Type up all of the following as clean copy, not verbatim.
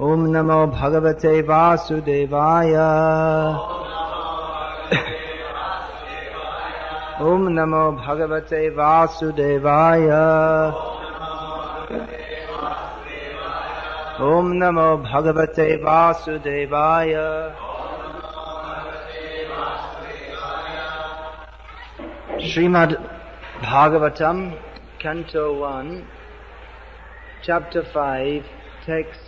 Om Namo Bhagavate Vasudevaya. Om Namo Bhagavate Vasudevaya. Om Namo Bhagavate Vasudevaya. Srimad Bhagavatam, Canto 1, Chapter 5, Text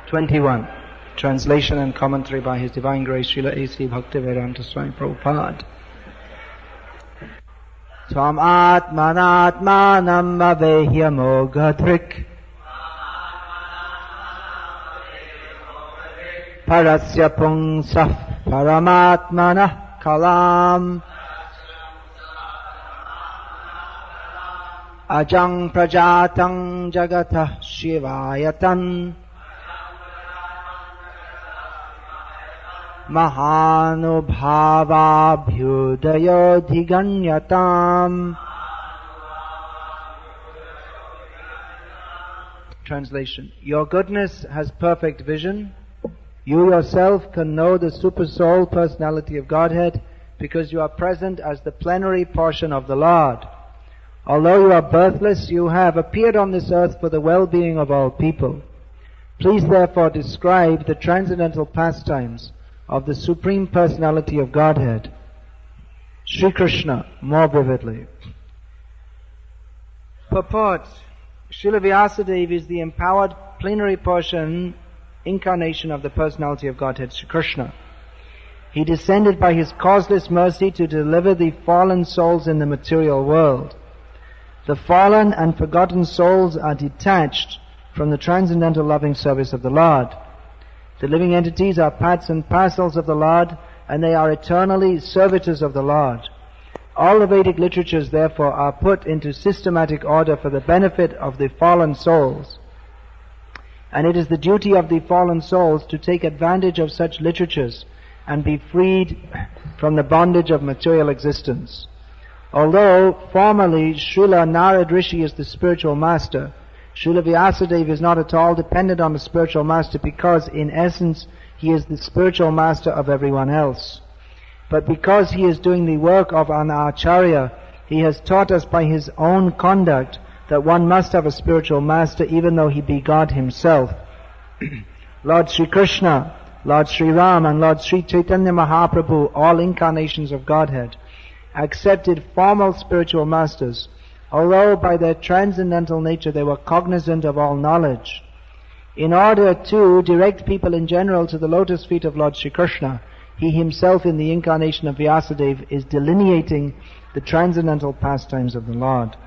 21. Translation and commentary by His Divine Grace Srila A.C. Bhaktivedanta Swami Prabhupada. Tvam atmanatmanam avehyamoghatrik parasya pungsah paramatmanah kalam ajang prajatang jagatah shivayatan mahanubhavabhyudayodhiganyatam. Translation. Your goodness has perfect vision. You yourself can know the Super Soul Personality of Godhead because you are present as the plenary portion of the Lord. Although you are birthless, you have appeared on this earth for the well-being of all people. Please therefore describe the transcendental pastimes of the Supreme Personality of Godhead, Sri Krishna, more vividly. Purport. Srila Vyasadeva is the empowered plenary portion, incarnation of the Personality of Godhead, Sri Krishna. He descended by His causeless mercy to deliver the fallen souls in the material world. The fallen and forgotten souls are detached from the transcendental loving service of the Lord. The living entities are parts and parcels of the Lord, and they are eternally servitors of the Lord. All the Vedic literatures, therefore, are put into systematic order for the benefit of the fallen souls. And it is the duty of the fallen souls to take advantage of such literatures and be freed from the bondage of material existence. Although formally Srila Narad Rishi is the spiritual master, Srila Vyasadeva is not at all dependent on the spiritual master because in essence he is the spiritual master of everyone else. But because he is doing the work of an Acharya, he has taught us by his own conduct that one must have a spiritual master even though he be God himself. Lord Sri Krishna, Lord Sri Ram and Lord Sri Chaitanya Mahaprabhu, all incarnations of Godhead, accepted formal spiritual masters, although by their transcendental nature they were cognizant of all knowledge. In order to direct people in general to the lotus feet of Lord Sri Krishna, he himself in the incarnation of Vyasadeva is delineating the transcendental pastimes of the Lord.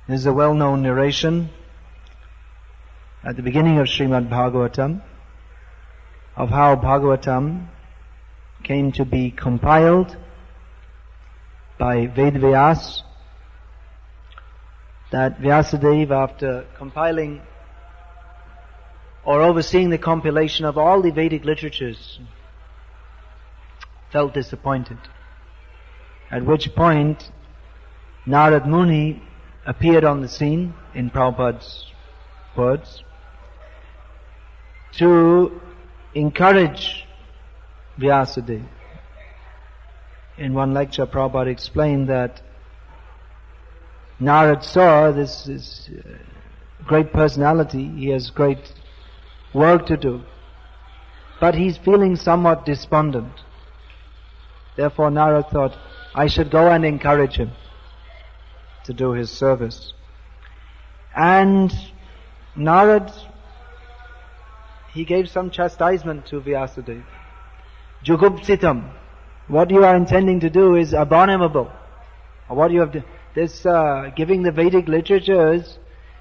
This is a well-known narration at the beginning of Srimad Bhagavatam of how Bhagavatam came to be compiled by Ved-Vyas, that Vyasadeva, after compiling or overseeing the compilation of all the Vedic literatures, felt disappointed. At which point Narad Muni appeared on the scene, in Prabhupada's words, to encourage Vyasadeva. In one lecture, Prabhupada explained that Narad saw this is great personality, he has great work to do, but he's feeling somewhat despondent. Therefore Narad thought, I should go and encourage him to do his service. And Narad, he gave some chastisement to Vyasadeva. Jugupsitam, what you are intending to do is abominable. What you have done, this giving the Vedic literatures,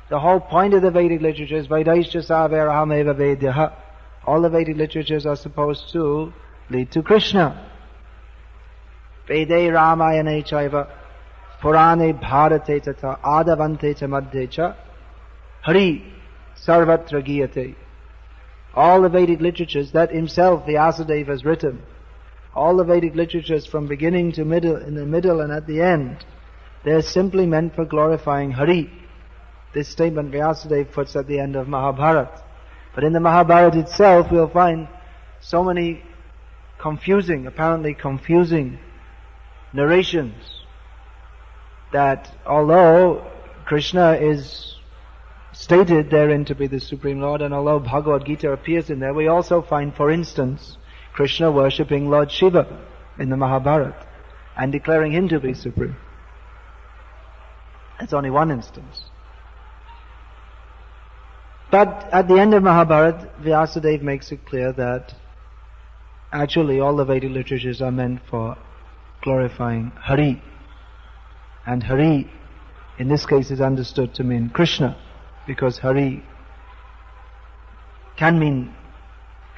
the whole point of the Vedic literatures, Vedaischa saveraham eva vedyaha. All the Vedic literatures are supposed to lead to Krishna. Vede Ramayane chaiva, Purane bharate tata, adavante cha madhe cha, Hari sarvatra giyate. All the Vedic literatures that himself Vyasadeva has written, all the Vedic literatures from beginning to middle, in the middle and at the end, they're simply meant for glorifying Hari. This statement Vyasadeva puts at the end of Mahabharata. But in the Mahabharata itself we'll find so many apparently confusing narrations that although Krishna is stated therein to be the Supreme Lord, and although Bhagavad-gita appears in there, we also find, for instance, Krishna worshipping Lord Shiva in the Mahabharata and declaring him to be supreme. That's only one instance. But at the end of Mahabharata, Vyasadeva makes it clear that actually all the Vedic literatures are meant for glorifying Hari. And Hari, in this case, is understood to mean Krishna, because Hari can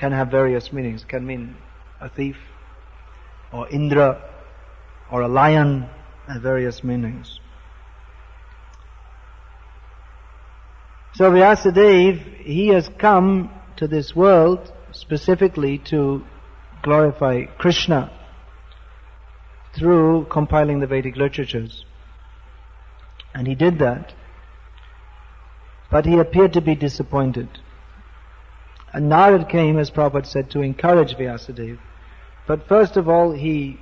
have various meanings. Can mean a thief, or Indra, or a lion, and various meanings. So Vyasadeva, he has come to this world specifically to glorify Krishna through compiling the Vedic literatures. And he did that. But he appeared to be disappointed. And Narad came, as Prabhupada said, to encourage Vyasadeva. But first of all, he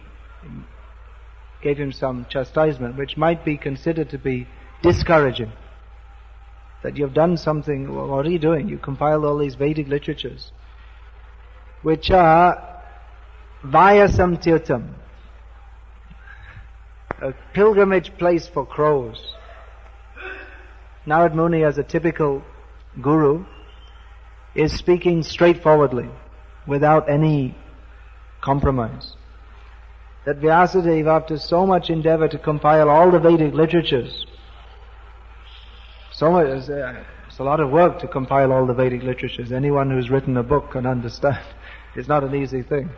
gave him some chastisement, which might be considered to be discouraging. That you've done something, what are you doing? You compiled all these Vedic literatures, which are Vayasam Tirtham, a pilgrimage place for crows. Narad Muni, as a typical guru, is speaking straightforwardly, without any compromise. That Vyasadeva, after so much endeavor to compile all the Vedic literatures, so much, it's a lot of work to compile all the Vedic literatures. Anyone who's written a book can understand. It's not an easy thing.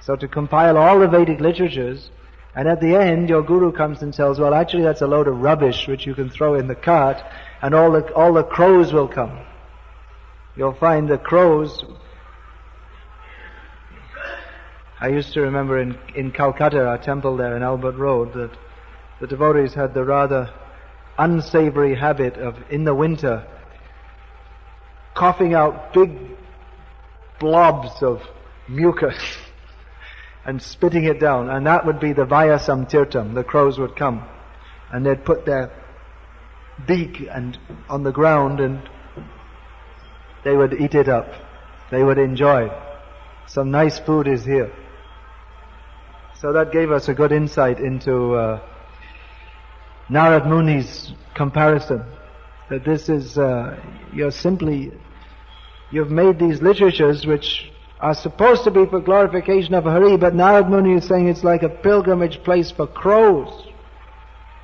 So to compile all the Vedic literatures, and at the end your guru comes and tells, well, actually that's a load of rubbish which you can throw in the cart, and all the crows will come. You'll find the crows. I used to remember in Calcutta, our temple there in Albert Road, that the devotees had the rather unsavory habit of, in the winter, coughing out big blobs of mucus and spitting it down, and that would be the Vayasam Tirtham. The crows would come and they'd put their beak and on the ground and they would eat it up. They would enjoy. Some nice food is here. So that gave us a good insight into Narad Muni's comparison. That this is, you've made these literatures which are supposed to be for glorification of Hari, but Narad Muni is saying it's like a pilgrimage place for crows.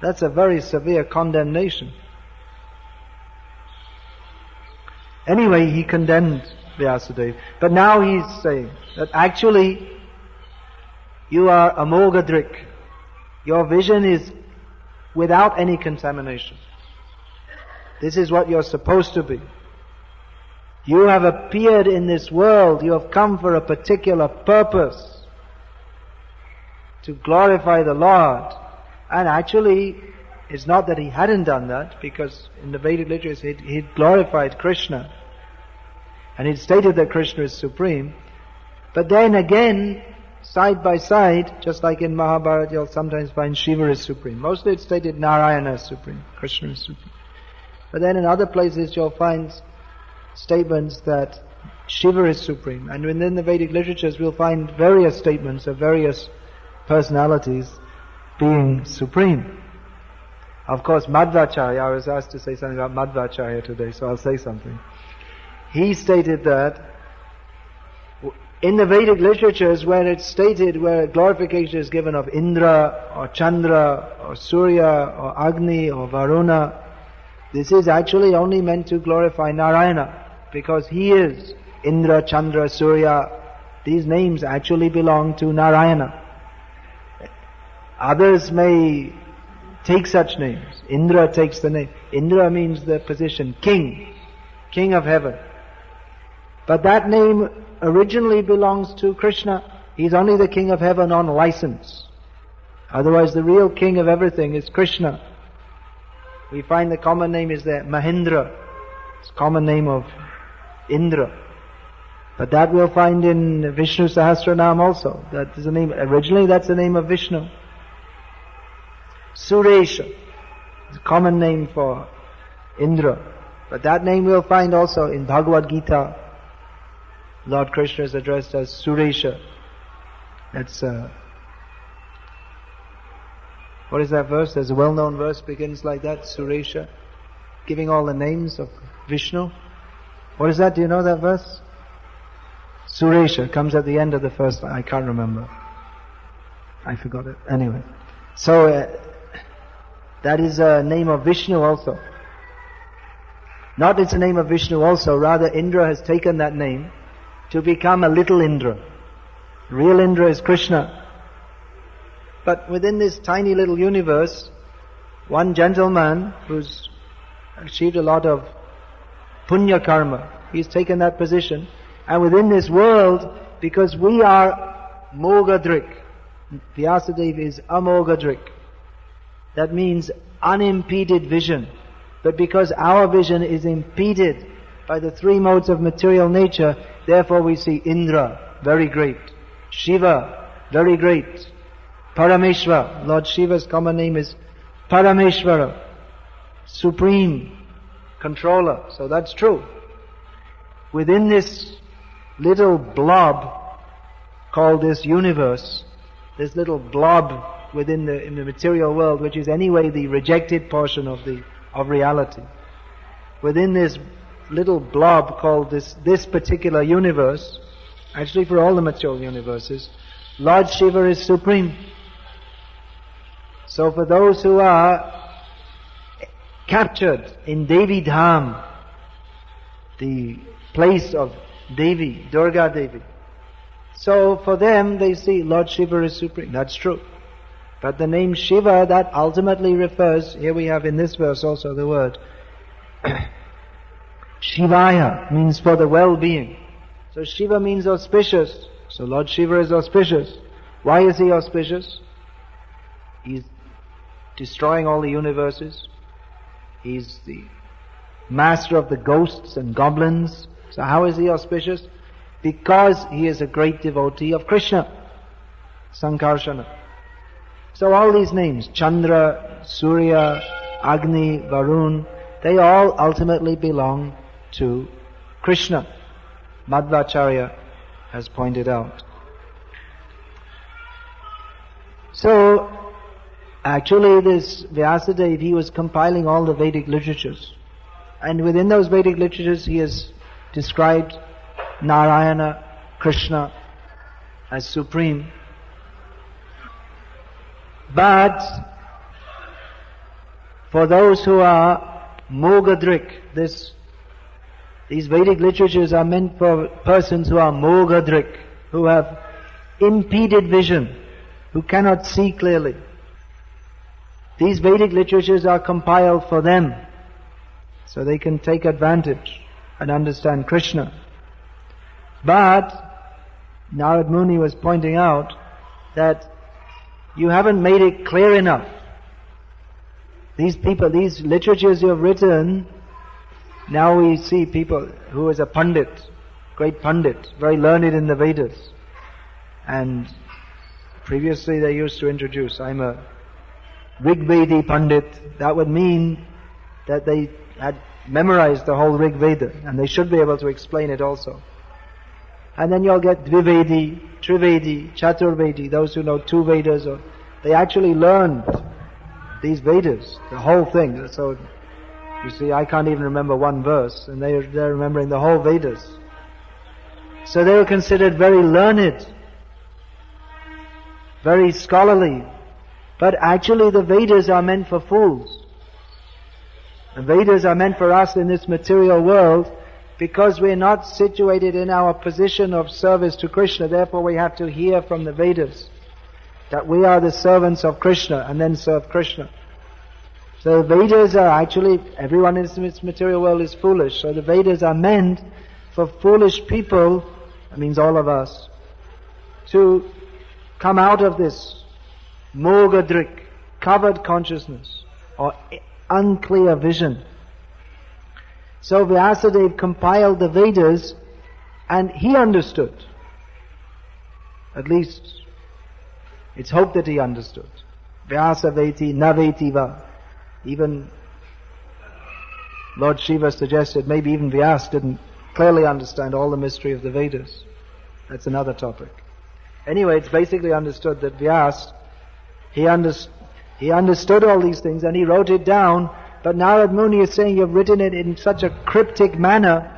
That's a very severe condemnation. Anyway, he condemned Vyasadeva. But now he's saying that actually you are amoghadrik. Your vision is without any contamination. This is what you're supposed to be. You have appeared in this world. You have come for a particular purpose, to glorify the Lord. And actually, it's not that he hadn't done that, because in the Vedic literature he'd glorified Krishna. And he'd stated that Krishna is supreme. But then again, side by side, just like in Mahabharata, you'll sometimes find Shiva is supreme. Mostly it's stated Narayana is supreme, Krishna is supreme. But then in other places you'll find statements that Shiva is supreme. And within the Vedic literatures we'll find various statements of various personalities being supreme. Of course, Madhvacharya, I was asked to say something about Madhvacharya today, so I'll say something. He stated that in the Vedic literatures where it's stated, where glorification is given of Indra, or Chandra, or Surya, or Agni, or Varuna, this is actually only meant to glorify Narayana, because he is Indra, Chandra, Surya. These names actually belong to Narayana. Others may take such names. Indra takes the name. Indra means the position, king of heaven. But that name originally belongs to Krishna. He's only the king of heaven on license. Otherwise the real king of everything is Krishna. We find the common name is there, Mahindra. It's a common name of Indra. But that we'll find in Vishnu Sahasranam also. That is the name, originally that's the name of Vishnu. Suresha is a common name for Indra. But that name we'll find also in Bhagavad-gita. Lord Krishna is addressed as Suresha. That's what is that verse? There's a well-known verse begins like that, Suresha, giving all the names of Vishnu. What is that? Do you know that verse? Suresha comes at the end of the first line. I can't remember. I forgot it. Anyway. So, that is a name of Vishnu also. Not it's a name of Vishnu also, rather Indra has taken that name to become a little Indra. Real Indra is Krishna. But within this tiny little universe, one gentleman who's achieved a lot of punya karma, he's taken that position. And within this world, because we are mogadrik, Vyasadeva is amogadrik. That means unimpeded vision. But because our vision is impeded by the three modes of material nature, therefore we see Indra, very great. Shiva, very great. Parameshwara, Lord Shiva's common name is Parameshwara, supreme controller. So that's true. Within this little blob called this universe, this little blob within in the material world, which is anyway the rejected portion of reality. Within this little blob called this particular universe, actually for all the material universes, Lord Shiva is supreme. So for those who are captured in Devi Dham, the place of Devi, Durga Devi, so for them they see Lord Shiva is supreme. That's true. But the name Shiva, that ultimately refers, here we have in this verse also the word Shivaya, means for the well-being. So Shiva means auspicious. So Lord Shiva is auspicious. Why is he auspicious? He's destroying all the universes. He's the master of the ghosts and goblins. So how is he auspicious? Because he is a great devotee of Krishna, Sankarsana. So all these names, Chandra, Surya, Agni, Varun, they all ultimately belong to Krishna. Madhvacharya has pointed out. So, actually this Vyasadeva, he was compiling all the Vedic literatures. And within those Vedic literatures he has described Narayana, Krishna as supreme. But for those who are mogadrik, these Vedic literatures are meant for persons who are mogadrik, who have impeded vision, who cannot see clearly. These Vedic literatures are compiled for them, so they can take advantage and understand Krishna. But Narad Muni was pointing out that you haven't made it clear enough. These literatures you have written, now we see people who is a Pandit, great Pandit, very learned in the Vedas. And previously they used to introduce, I'm a Rigvedi Pandit. That would mean that they had memorized the whole Rig Veda, and they should be able to explain it also. And then you'll get Dvivedi, Trivedi, Chaturvedi, those who know two Vedas, or they actually learned these Vedas, the whole thing. So, you see, I can't even remember one verse, and they're remembering the whole Vedas. So they were considered very learned, very scholarly. But actually the Vedas are meant for fools. The Vedas are meant for us in this material world, because we're not situated in our position of service to Krishna. Therefore we have to hear from the Vedas that we are the servants of Krishna and then serve Krishna. So the Vedas are actually, everyone in this material world is foolish. So the Vedas are meant for foolish people, that means all of us, to come out of this mogadrik, covered consciousness, or unclear vision. So Vyasadeva compiled the Vedas and he understood. At least it's hoped that he understood. Vyasa veti naveti va. Even Lord Shiva suggested maybe even Vyasa didn't clearly understand all the mystery of the Vedas. That's another topic. Anyway, it's basically understood that Vyasa, he understood all these things and he wrote it down, but Narad Muni is saying you've written it in such a cryptic manner,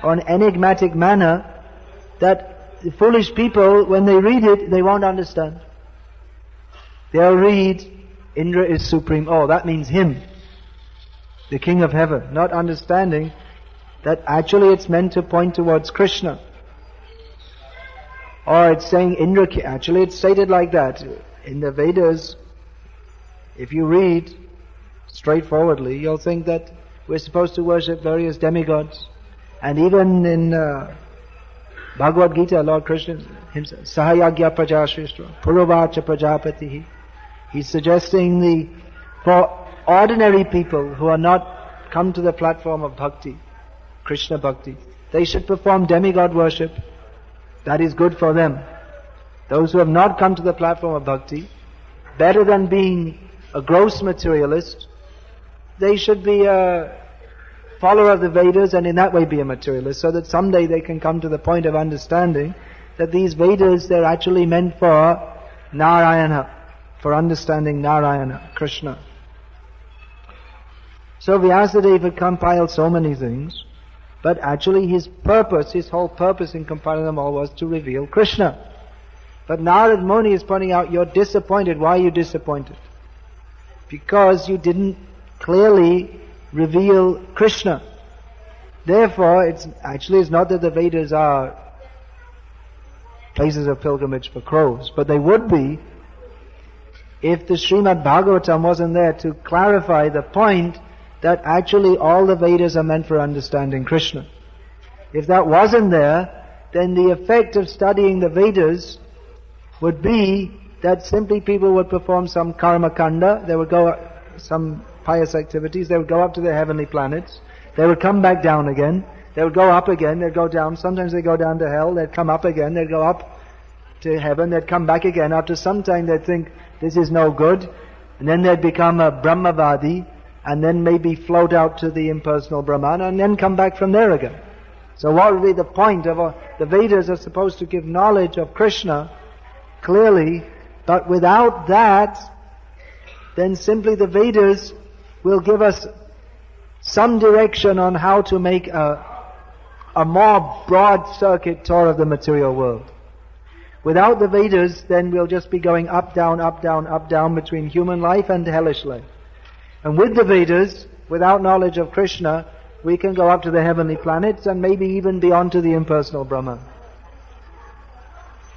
or an enigmatic manner, that the foolish people, when they read it, they won't understand. They'll read, Indra is supreme. Oh, that means him, the king of heaven, not understanding that actually it's meant to point towards Krishna. Or it's saying Indra, actually it's stated like that. In the Vedas, if you read straightforwardly, you'll think that we're supposed to worship various demigods. And even in Bhagavad-gita, Lord Krishna himself, Sahayagya Prajashishtra, Puravacha Prajapatihi, he's suggesting for ordinary people who are not come to the platform of bhakti, Krishna bhakti, they should perform demigod worship. That is good for them. Those who have not come to the platform of bhakti, better than being a gross materialist, they should be a follower of the Vedas and in that way be a materialist, so that someday they can come to the point of understanding that these Vedas, they're actually meant for Narayana, for understanding Narayana, Krishna. So Vyasadeva had compiled so many things, but actually his whole purpose in compiling them all was to reveal Krishna. But Narad Muni is pointing out, you're disappointed. Why are you disappointed? Because you didn't clearly reveal Krishna. Therefore, it's not that the Vedas are places of pilgrimage for crows, but they would be if the Srimad Bhagavatam wasn't there to clarify the point that actually all the Vedas are meant for understanding Krishna. If that wasn't there, then the effect of studying the Vedas would be that simply people would perform some karma kanda, they would go some pious activities, they would go up to the heavenly planets, they would come back down again, they would go up again, they'd go down, sometimes they go down to hell, they'd come up again, they'd go up to heaven, they'd come back again. After some time they'd think, this is no good, and then they'd become a Brahmavadi, and then maybe float out to the impersonal Brahman, and then come back from there again. So what would be the point of the Vedas are supposed to give knowledge of Krishna clearly, but without that, then simply the Vedas will give us some direction on how to make a more broad circuit tour of the material world. Without the Vedas, then we'll just be going up, down, up, down, up, down between human life and hellish life. And with the Vedas, without knowledge of Krishna, we can go up to the heavenly planets and maybe even beyond to the impersonal Brahman.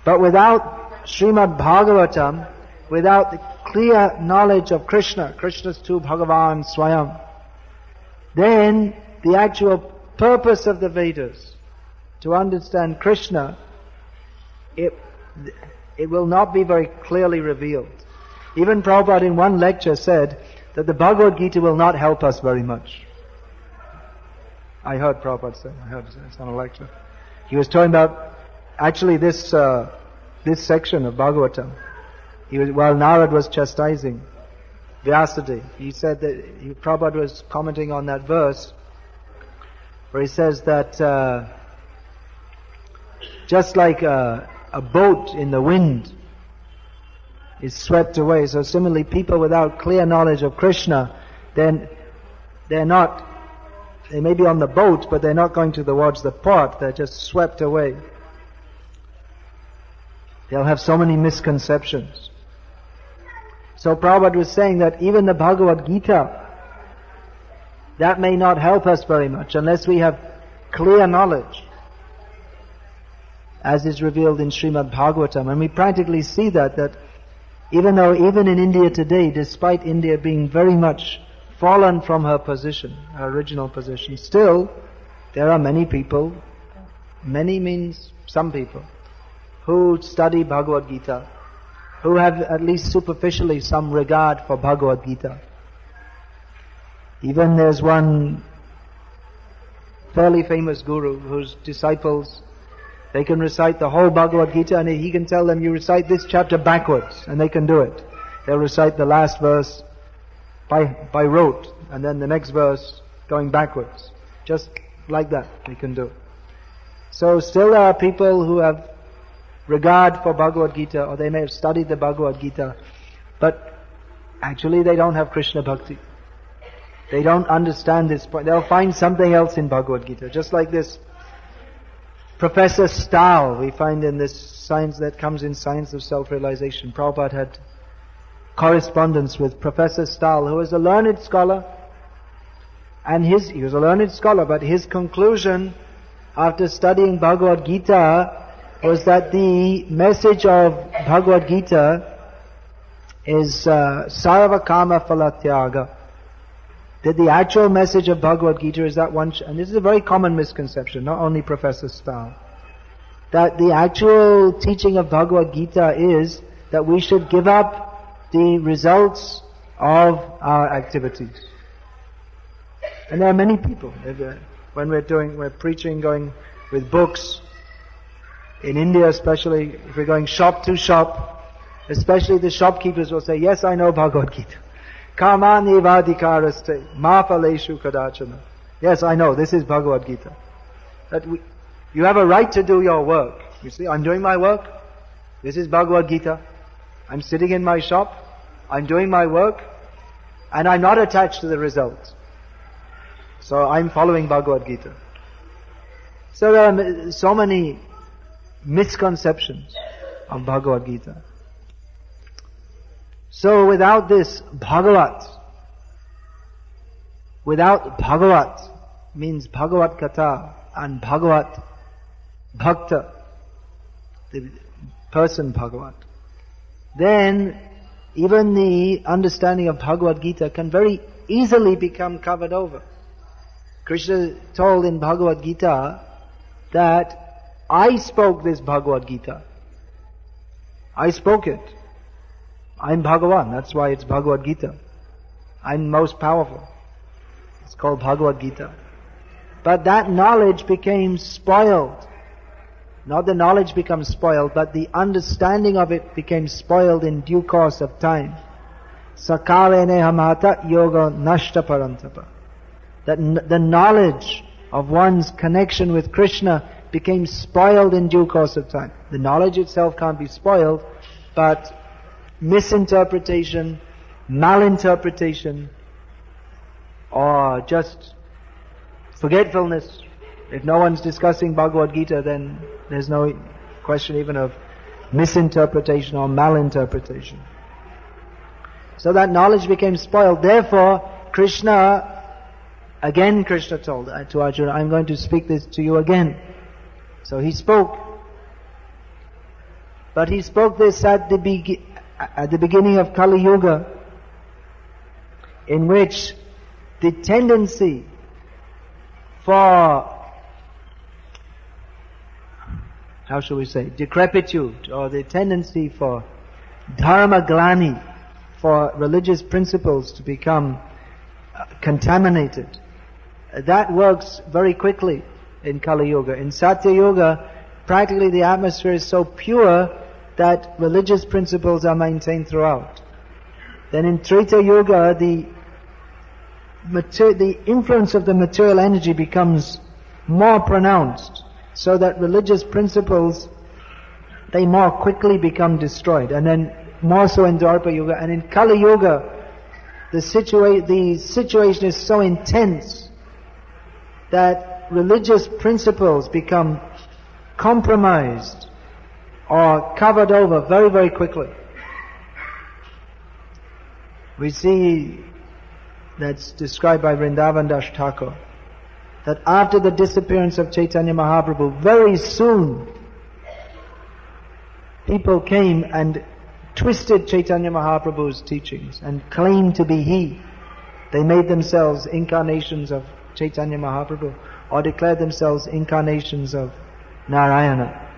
But without Srimad Bhagavatam, without the clear knowledge of Krishna, Krishna's tu Bhagavan Swayam, then the actual purpose of the Vedas, to understand Krishna, it will not be very clearly revealed. Even Prabhupada in one lecture said that the Bhagavad-gita will not help us very much. I heard Prabhupada say, it's on a lecture. He was talking about actually this section of Bhagavatam. While Narad was chastising Vyasadeva, he said that Prabhupada was commenting on that verse where he says that just like a boat in the wind is swept away, so similarly people without clear knowledge of Krishna, then they may be on the boat, but they're not going towards the port, they're just swept away. They'll have so many misconceptions. So Prabhupada was saying that even the Bhagavad-gita, that may not help us very much unless we have clear knowledge, as is revealed in Srimad Bhagavatam. And we practically see that even in India today, despite India being very much fallen from her position, her original position, still there are many people, many means some people, who study Bhagavad-gita, who have at least superficially some regard for Bhagavad-gita. Even there's one fairly famous guru whose disciples, they can recite the whole Bhagavad-gita and he can tell them, you recite this chapter backwards, and they can do it. They'll recite the last verse by rote, and then the next verse going backwards. Just like that, they can do it. So still there are people who have regard for Bhagavad-gita, or they may have studied the Bhagavad-gita, but actually they don't have Krishna Bhakti. They don't understand this point. They'll find something else in Bhagavad-gita. Just like this Professor Stahl, we find in this science that comes in Science of Self-Realization. Prabhupada had correspondence with Professor Stahl, who was a learned scholar, and he was a learned scholar, but his conclusion after studying Bhagavad-gita was that the message of Bhagavad-gita is sarva kama phalatyaga. That the actual message of Bhagavad-gita is that one, and this is a very common misconception, not only Professor Stahl, that the actual teaching of Bhagavad-gita is that we should give up the results of our activities. And there are many people, when we're preaching, going with books, in India especially, if we're going shop to shop, especially the shopkeepers will say, yes, I know Bhagavad-gita. Kamani vadikaraste ma phaleshu kadachana. Yes, I know, this is Bhagavad-gita. That you have a right to do your work. You see, I'm doing my work. This is Bhagavad-gita. I'm sitting in my shop. I'm doing my work. And I'm not attached to the results. So I'm following Bhagavad-gita. So there are so many misconceptions of Bhagavad-gita. So without this Bhagavat means Bhagavat Kata and Bhagavat Bhakta, the person Bhagavat, then even the understanding of Bhagavad-gita can very easily become covered over. Krishna told in Bhagavad-gita that I spoke this Bhagavad-gita. I spoke it. I'm Bhagavan, that's why it's Bhagavad-gita. I'm most powerful. It's called Bhagavad-gita. But that knowledge became spoiled. Not the knowledge becomes spoiled, but the understanding of it became spoiled in due course of time. Sakarene hamata yoga nashta parantapa. That the knowledge of one's connection with Krishna became spoiled in due course of time. The knowledge itself can't be spoiled, but misinterpretation, malinterpretation, or just forgetfulness. If no one's discussing Bhagavad-gita, then there's no question even of misinterpretation or malinterpretation. So that knowledge became spoiled. Therefore, Krishna told to Arjuna, I'm going to speak this to you again. So he spoke. But he spoke this at the beginning of Kali Yuga, in which the tendency for, how shall we say, decrepitude, or the tendency for dharma glani, for religious principles to become contaminated, that works very quickly in Kali Yuga. In Satya Yuga, practically the atmosphere is so pure that religious principles are maintained throughout. Then in Treta Yuga, the influence of the material energy becomes more pronounced, so that religious principles, they more quickly become destroyed. And then more so in Dwapara Yuga. And in Kali Yuga, the situation is so intense that religious principles become compromised or covered over very, very quickly. We see that's described by Vrindavan Das Thakur, that after the disappearance of Chaitanya Mahaprabhu, very soon people came and twisted Chaitanya Mahaprabhu's teachings and claimed to be he. They made themselves incarnations of Chaitanya Mahaprabhu or declared themselves incarnations of Narayana.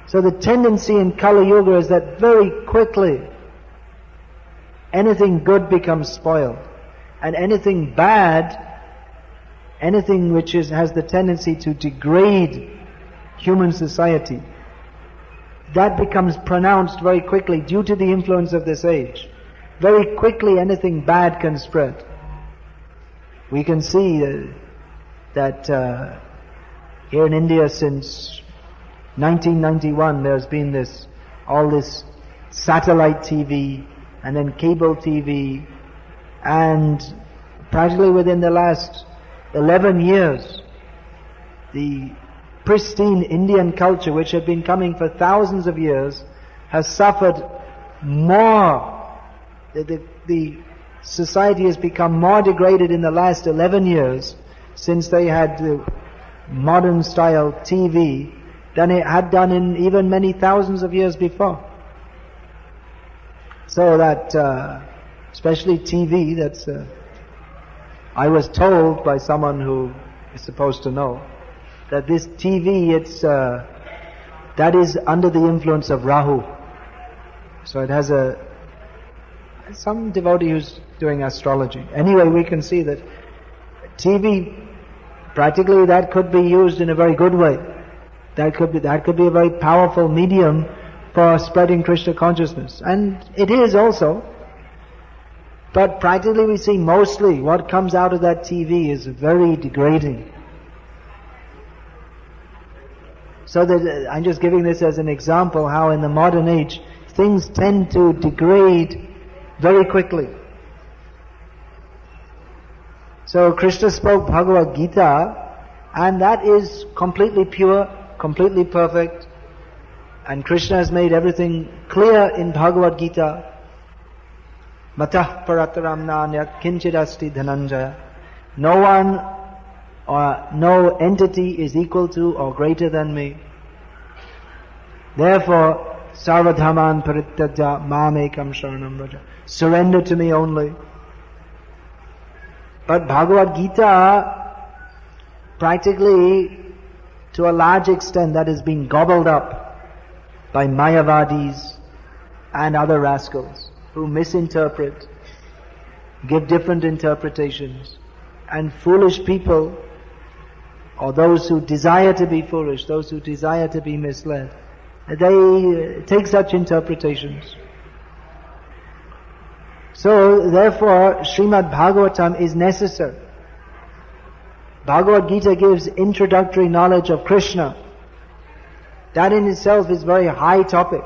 So the tendency in Kali Yuga is that very quickly anything good becomes spoiled. And anything bad, anything which has the tendency to degrade human society, that becomes pronounced very quickly due to the influence of this age. Very quickly anything bad can spread. We can see that here in India since 1991 there's been all this satellite TV and then cable TV, and practically within the last 11 years the pristine Indian culture, which had been coming for thousands of years, has suffered more. The society has become more degraded in the last 11 years since they had the modern style TV than it had done in even many thousands of years before. So that, especially TV, I was told by someone who is supposed to know, that this TV, that is under the influence of Rahu. So it has some devotee who's doing astrology. Anyway, we can see that TV, practically that could be used in a very good way. That could be a very powerful medium for spreading Krishna consciousness. And it is also. But practically we see mostly what comes out of that TV is very degrading. So that I'm just giving this as an example how in the modern age things tend to degrade very quickly. So Krishna spoke Bhagavad-gita, and that is completely pure, completely perfect, and Krishna has made everything clear in Bhagavad-gita. Matah parataram nanyat kinchidasti dhananjaya. No one or no entity is equal to or greater than me. Therefore, sarvadhaman parityaja mamekam sharanam vraja. Surrender to me only. But Bhagavad-gita, practically, to a large extent, that has been gobbled up by Mayavadis and other rascals who misinterpret, give different interpretations, and foolish people, or those who desire to be foolish, those who desire to be misled, they take such interpretations. So, therefore, Srimad Bhagavatam is necessary. Bhagavad-gita gives introductory knowledge of Krishna. That in itself is very high topic.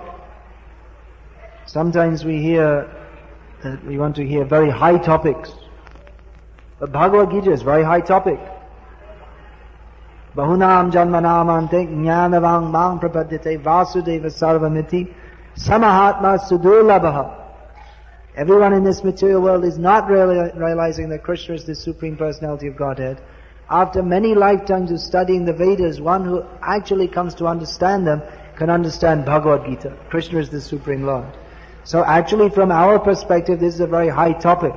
Sometimes we hear that we want to hear very high topics. But Bhagavad-gita is very high topic. Bahunam janmanamante jnanavang mang prapadyate vasudeva sarvamiti samahatma sudurlabha. Everyone in this material world is not realizing that Krishna is the Supreme Personality of Godhead. After many lifetimes of studying the Vedas, one who actually comes to understand them can understand Bhagavad-gita. Krishna is the Supreme Lord. So actually from our perspective this is a very high topic.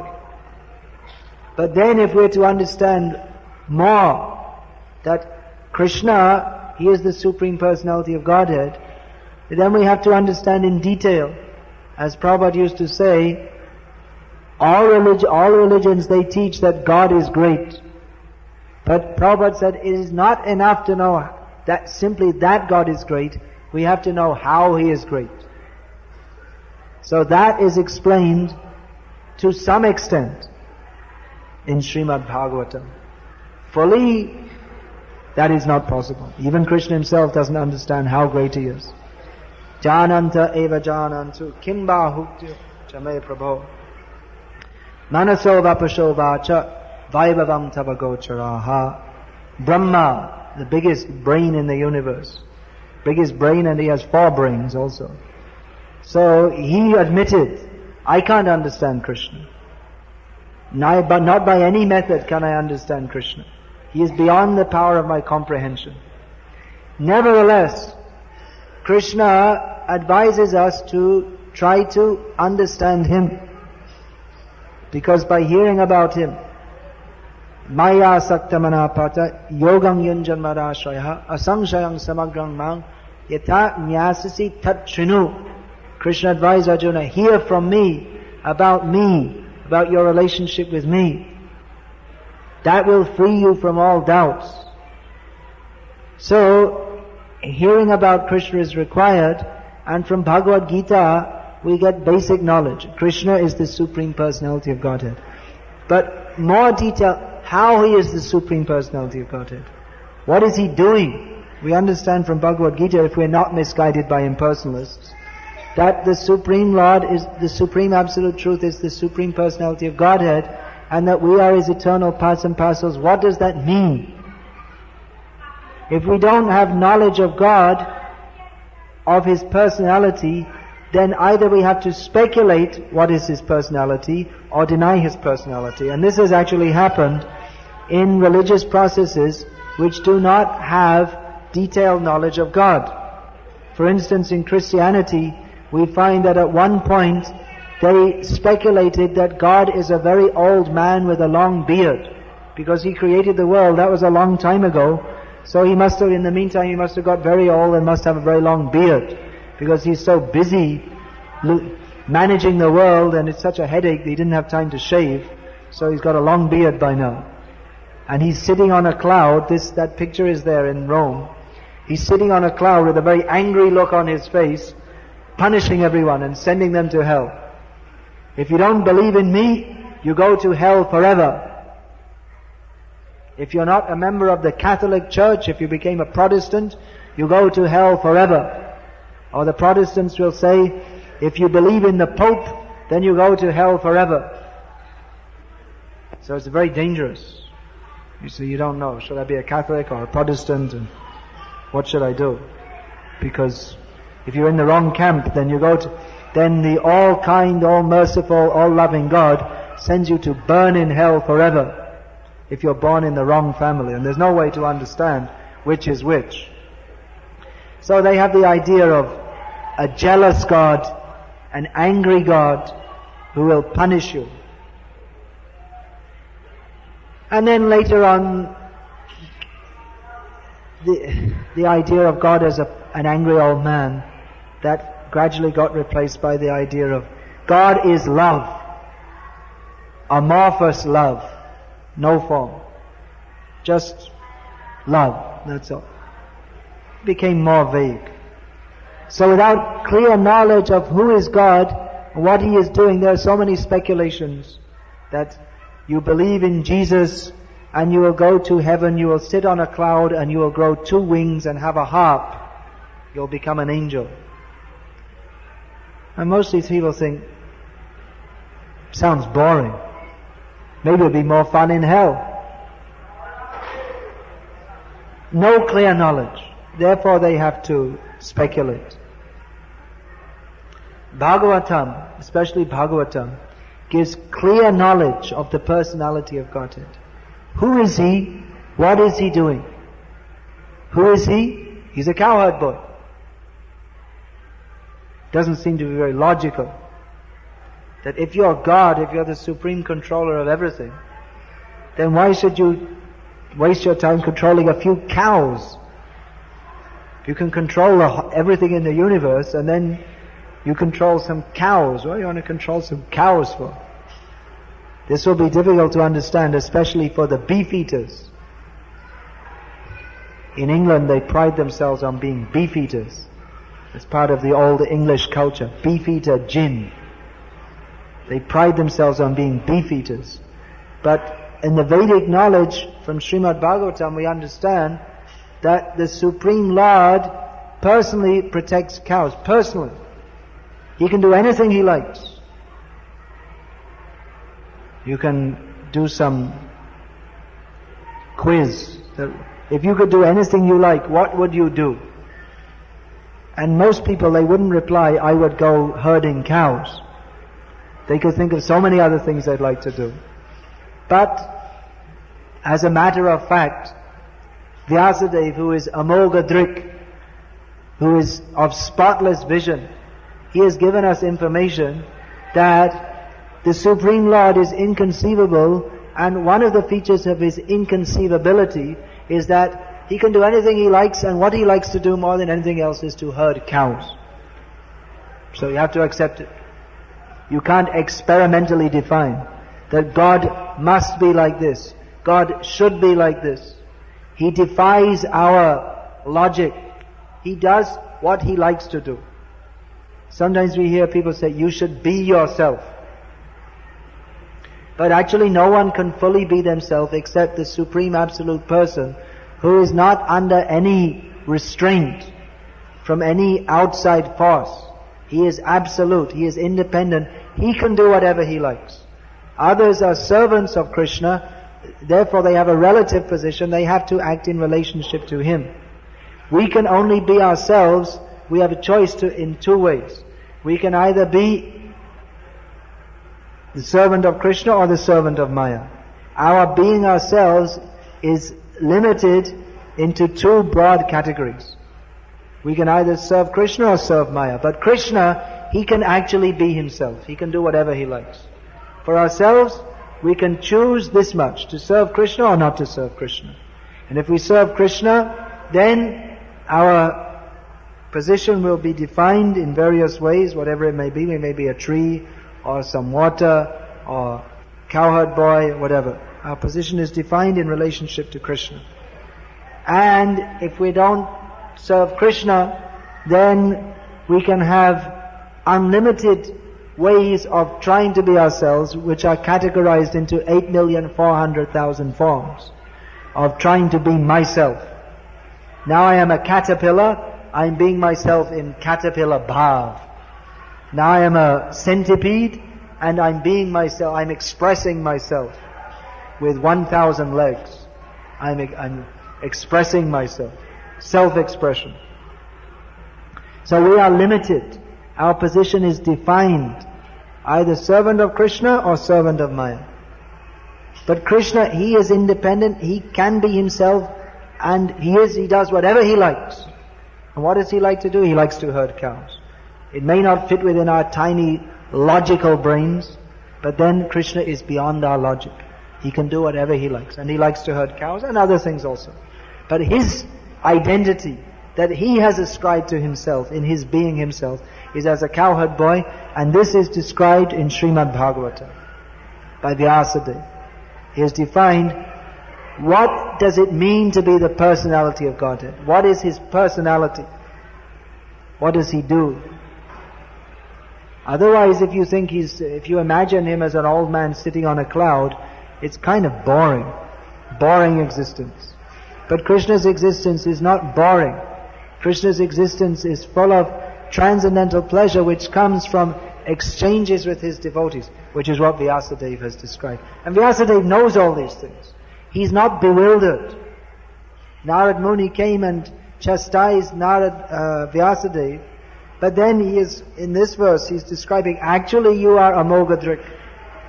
But then if we're to understand more that Krishna, He is the Supreme Personality of Godhead, then we have to understand in detail. As Prabhupada used to say, all religions they teach that God is great. But Prabhupada said it is not enough to know that simply that God is great. We have to know how He is great. So that is explained to some extent in Srimad Bhagavatam. Fully, that is not possible. Even Krishna himself doesn't understand how great He is. Jananta eva janantu kimba hukti chame prabho manaso vapasho vacha vaibhavam tavagocharaha. Brahma, the biggest brain in the universe, biggest brain, and he has 4 brains also. So he admitted, I can't understand Krishna. But not by any method can I understand Krishna. He is beyond the power of my comprehension. Nevertheless, Krishna advises us to try to understand Him. Because by hearing about Him, Maya saktamana pata yogam yanjanmarashaya asamshayam samagram mang yata nyasasi tat shrinu. Krishna advised Arjuna, hear from me about me about your relationship with me. That will free you from all doubts. So, hearing about Krishna is required, and from Bhagavad-gita we get basic knowledge. Krishna is the Supreme Personality of Godhead. But more detail, how He is the Supreme Personality of Godhead. What is He doing? We understand from Bhagavad-gita, if we're not misguided by impersonalists, that the Supreme Lord is the Supreme Absolute Truth, is the Supreme Personality of Godhead, and that we are His eternal parts and parcels. What does that mean? If we don't have knowledge of God, of His personality, then either we have to speculate what is His personality or deny His personality. And this has actually happened in religious processes which do not have detailed knowledge of God. For instance, in Christianity, we find that at one point they speculated that God is a very old man with a long beard, because He created the world. That was a long time ago. So He must have, in the meantime, He must have got very old and must have a very long beard, because He's so busy managing the world, and it's such a headache that He didn't have time to shave. So He's got a long beard by now. And He's sitting on a cloud. That picture is there in Rome. He's sitting on a cloud with a very angry look on His face, punishing everyone and sending them to hell. If you don't believe in me, you go to hell forever. If you're not a member of the Catholic Church, if you became a Protestant, you go to hell forever. Or the Protestants will say, if you believe in the Pope, then you go to hell forever. So it's very dangerous. You see, you don't know, should I be a Catholic or a Protestant, and what should I do? Because if you're in the wrong camp, then then the all-kind, all-merciful, all-loving God sends you to burn in hell forever if you're born in the wrong family. And there's no way to understand which is which. So they have the idea of a jealous God, an angry God who will punish you. And then later on, the idea of God as an angry old man, that gradually got replaced by the idea of God is love, amorphous love, no form, just love, that's all. It became more vague. So without clear knowledge of who is God, what He is doing, there are so many speculations that you believe in Jesus and you will go to heaven, you will sit on a cloud and you will grow 2 wings and have a harp. You'll become an angel. And most of these people think, sounds boring. Maybe it'll be more fun in hell. No clear knowledge. Therefore they have to speculate. Bhagavatam, especially Bhagavatam, gives clear knowledge of the personality of Godhead. Who is He? What is He doing? Who is He? He's a cowherd boy. Doesn't seem to be very logical. That if you're God, if you're the supreme controller of everything, then why should you waste your time controlling a few cows? You can control everything in the universe, and then you control some cows. What do you want to control some cows for? This will be difficult to understand, especially for the beef eaters. In England, they pride themselves on being beef eaters. It's part of the old English culture. Beef eater jinn. They pride themselves on being beef eaters. But in the Vedic knowledge from Srimad Bhagavatam, we understand that the Supreme Lord personally protects cows. Personally. He can do anything He likes. You can do some quiz. If you could do anything you like, what would you do? And most people, they wouldn't reply, I would go herding cows. They could think of so many other things they'd like to do. But, as a matter of fact, Vyasadeva, who is Amogha Drik, who is of spotless vision, he has given us information that the Supreme Lord is inconceivable, and one of the features of His inconceivability is that He can do anything He likes, and what He likes to do more than anything else is to herd cows. So you have to accept it. You can't experimentally define. that God must be like this, God should be like this. He defies our logic. He does what He likes to do. Sometimes we hear people say, you should be yourself. But actually no one can fully be themselves except the Supreme Absolute Person, who is not under any restraint from any outside force. He is absolute, He is independent, He can do whatever He likes. Others are servants of Krishna, therefore they have a relative position, they have to act in relationship to Him. We can only be ourselves. We have a choice in two ways. We can either be the servant of Krishna or the servant of Maya. Our being ourselves is limited into two broad categories. We can either serve Krishna or serve Maya. But Krishna, He can actually be Himself. He can do whatever He likes. For ourselves, we can choose this much, to serve Krishna or not to serve Krishna. And if we serve Krishna, then our position will be defined in various ways, whatever it may be. We may be a tree, or some water, or cowherd boy, whatever. Our position is defined in relationship to Krishna. And if we don't serve Krishna, then we can have unlimited ways of trying to be ourselves, which are categorized into 8,400,000 forms of trying to be myself. Now I am a caterpillar, I'm being myself in caterpillar bhav. Now I am a centipede, and I'm being myself, I'm expressing myself with 1,000 legs. I'm expressing myself. Self-expression. So we are limited. Our position is defined. Either servant of Krishna or servant of Maya. But Krishna, He is independent, He can be Himself, and He does whatever He likes. And what does He like to do? He likes to herd cows. It may not fit within our tiny logical brains, but then Krishna is beyond our logic. He can do whatever He likes. And He likes to herd cows and other things also. But His identity that He has ascribed to Himself, in His being Himself, is as a cowherd boy, and this is described in Srimad Bhagavatam by Vyasadeva. He has defined what does it mean to be the personality of Godhead. What is His personality? What does He do? Otherwise, if you imagine Him as an old man sitting on a cloud, it's kind of boring existence. But Krishna's existence is not boring. Krishna's existence is full of transcendental pleasure which comes from exchanges with His devotees, which is what Vyasadeva has described. And Vyasadeva knows all these things. He's not bewildered. Narad Muni came and chastised Vyasadeva, but then he is, in this verse, he's describing, actually you are Amoghadrik.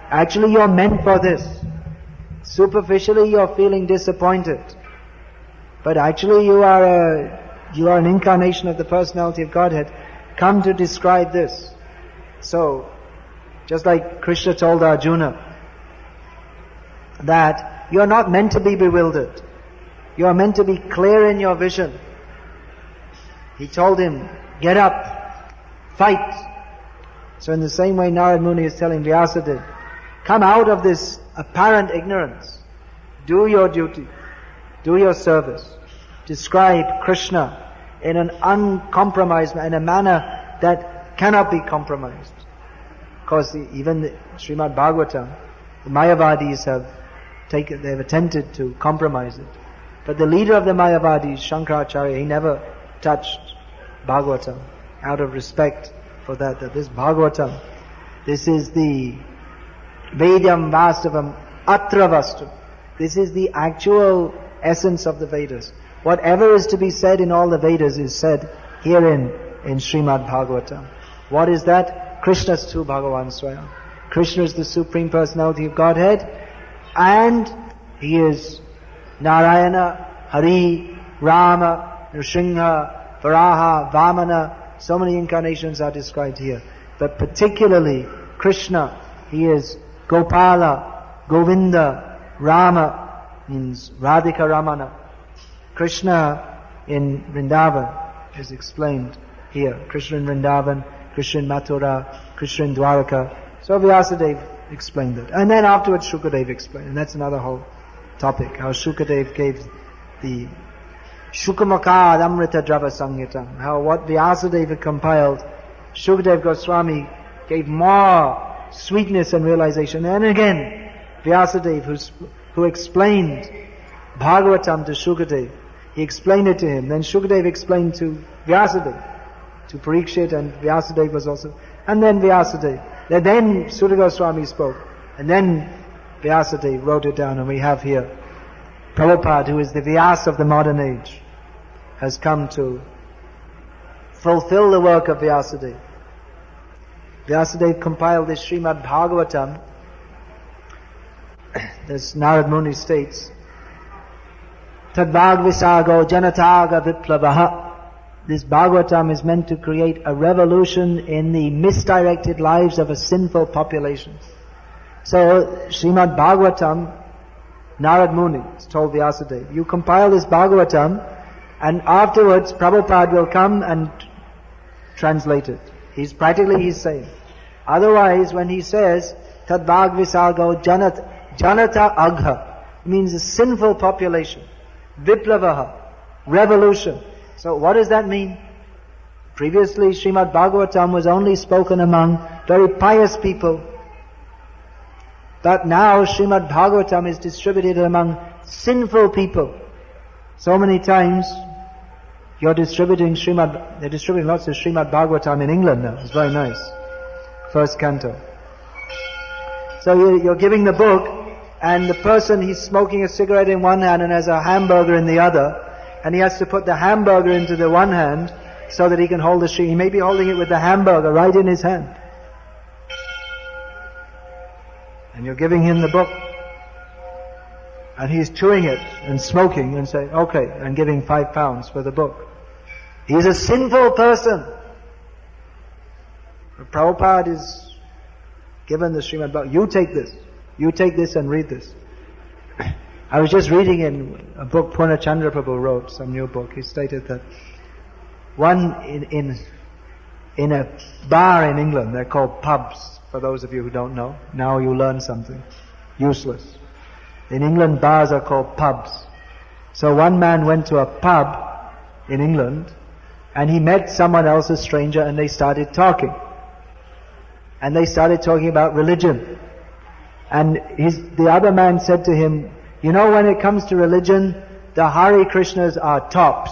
Actually you're meant for this. Superficially you're feeling disappointed. But actually you are an incarnation of the personality of Godhead, come to describe this. So, just like Krishna told Arjuna, that you are not meant to be bewildered. You are meant to be clear in your vision. He told him, get up, fight. So in the same way Narad Muni is telling Vyasadeva, come out of this apparent ignorance. Do your duty. Do your service. Describe Krishna in an uncompromised, in a manner that cannot be compromised. Because even the Srimad Bhagavatam, the Mayavadis they've attempted to compromise it. But the leader of the Mayavadis, Shankaracharya, he never touched Bhagavatam out of respect for that this Bhagavatam, this is the Vedam Vastavam Atra Vastu. This is the actual essence of the Vedas. Whatever is to be said in all the Vedas is said herein in Srimad Bhagavatam. What is that? Krishnastu Bhagavan Swayam. Krishna is the Supreme Personality of Godhead, and He is Narayana, Hari, Rama, Nrsimha, Varaha, Vamana. So many incarnations are described here. But particularly Krishna, He is Gopala, Govinda, Rama, means Radhika Ramana. Krishna in Vrindavan is explained here. Krishna in Vrindavan, Krishna in Mathura, Krishna in Dwaraka. So Vyasadeva explained it. And then afterwards Shukadev explained, and that's another whole topic, how Shukadev gave the Shukamakad Amrita Drava Samhitam, how what Vyasadeva compiled, Shukadev Goswami gave more sweetness and realization. And again, Vyasadeva, who explained Bhagavatam to Shukadev, he explained it to him. Then Shukadev explained to Vyasadeva, to Parikshit, and Vyasadeva was also, and then Vyasadeva. Then Sutta Goswami spoke, and then Vyasadeva wrote it down, and we have here Prabhupada, who is the Vyasa of the modern age, has come to fulfill the work of Vyasadeva. Vyasadeva compiled this Srimad Bhagavatam. This Narad Muni states, Tadvag Visago Janataga Viplavaha. This Bhagavatam is meant to create a revolution in the misdirected lives of a sinful population. So, Srimad Bhagavatam, Narad Muni told Vyasadeva, you compile this Bhagavatam, and afterwards Prabhupada will come and translate it. He's saying. Otherwise, when he says, Tadvag Visago Janata Agha, it means a sinful population. Viplavaha, revolution. So what does that mean? Previously, Srimad Bhagavatam was only spoken among very pious people. But now Srimad Bhagavatam is distributed among sinful people. So many times they're distributing lots of Srimad Bhagavatam in England now. It's very nice. First canto. So you're giving the book, and the person, he's smoking a cigarette in one hand and has a hamburger in the other, and he has to put the hamburger into the one hand so that he can hold the Sri. He may be holding it with the hamburger right in his hand. And you're giving him the book. And he's chewing it and smoking and saying, okay, and giving £5 for the book. He's a sinful person. Prabhupada is given the Srimad Bhagavatam. You take this and read this. I was just reading in a book Purnachandra Prabhu wrote, some new book. He stated that in a bar in England, they're called pubs, for those of you who don't know. Now you learn something useless. In England, bars are called pubs. So one man went to a pub in England, and he met someone else, a stranger, and they started talking. And they started talking about religion. And the other man said to him, you know, when it comes to religion, the Hare Krishnas are tops.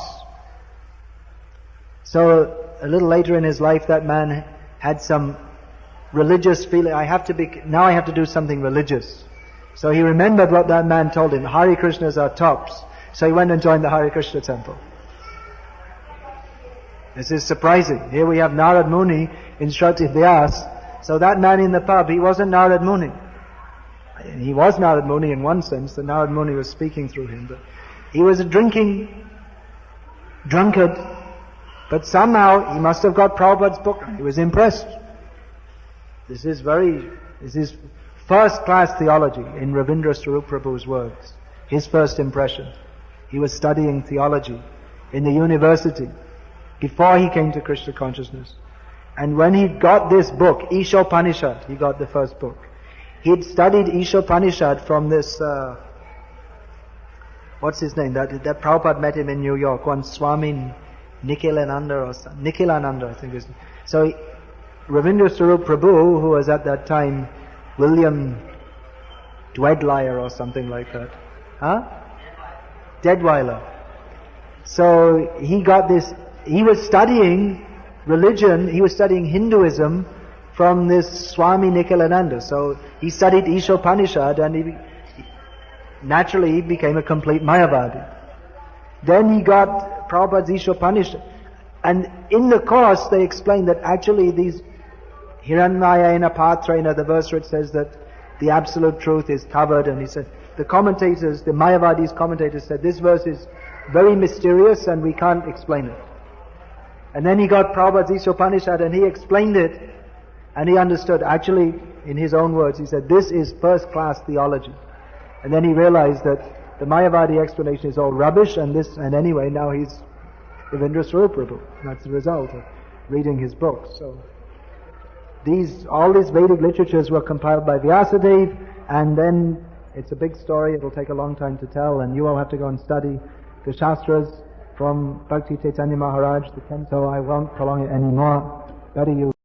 So a little later in his life, that man had some religious feeling. Now I have to do something religious. So he remembered what that man told him. Hare Krishnas are tops. So he went and joined the Hare Krishna temple. This is surprising. Here we have Narad Muni instructing Vyas. So that man in the pub, he wasn't Narad Muni. He was Narad Muni in one sense, the Narad Muni was speaking through him, but he was a drunkard, but somehow he must have got Prabhupada's book. He was impressed. This is first class theology, in Ravindra Swarup Prabhu's words. His first impression. He was studying theology in the university before he came to Krishna consciousness. And when he got this book, Ishopanishad, he got the first book. He'd studied Ishopanishad from this, what's his name? That Prabhupada met him in New York, one Swami Nikhilananda or something. Nikhilananda, I think is. So Ravindra Swarup Prabhu, who was at that time William Dwedlier or something like that. Deadweiler. So he got this, he was studying religion, he was studying Hinduism from this Swami Nikhilananda. So he studied Ishopanishad, and he became a complete Mayavadi. Then he got Prabhupada's Ishopanishad. And in the course they explained that actually these Hiranyayena Patrena, the verse where it says that the absolute truth is covered, and he said, the Mayavadi's commentators said this verse is very mysterious and we can't explain it. And then he got Prabhupada's Ishopanishad and he explained it, and he understood, actually, in his own words, he said, this is first class theology. And then he realized that the Mayavadi explanation is all rubbish, and anyway, now he's Ravindra Swarup Prabhu. That's the result of reading his book. So all these Vedic literatures were compiled by Vyasadeva, and then it's a big story. It'll take a long time to tell, and you all have to go and study the Shastras from Bhakti Chaitanya Maharaj, the Kento. I won't prolong it anymore. Better you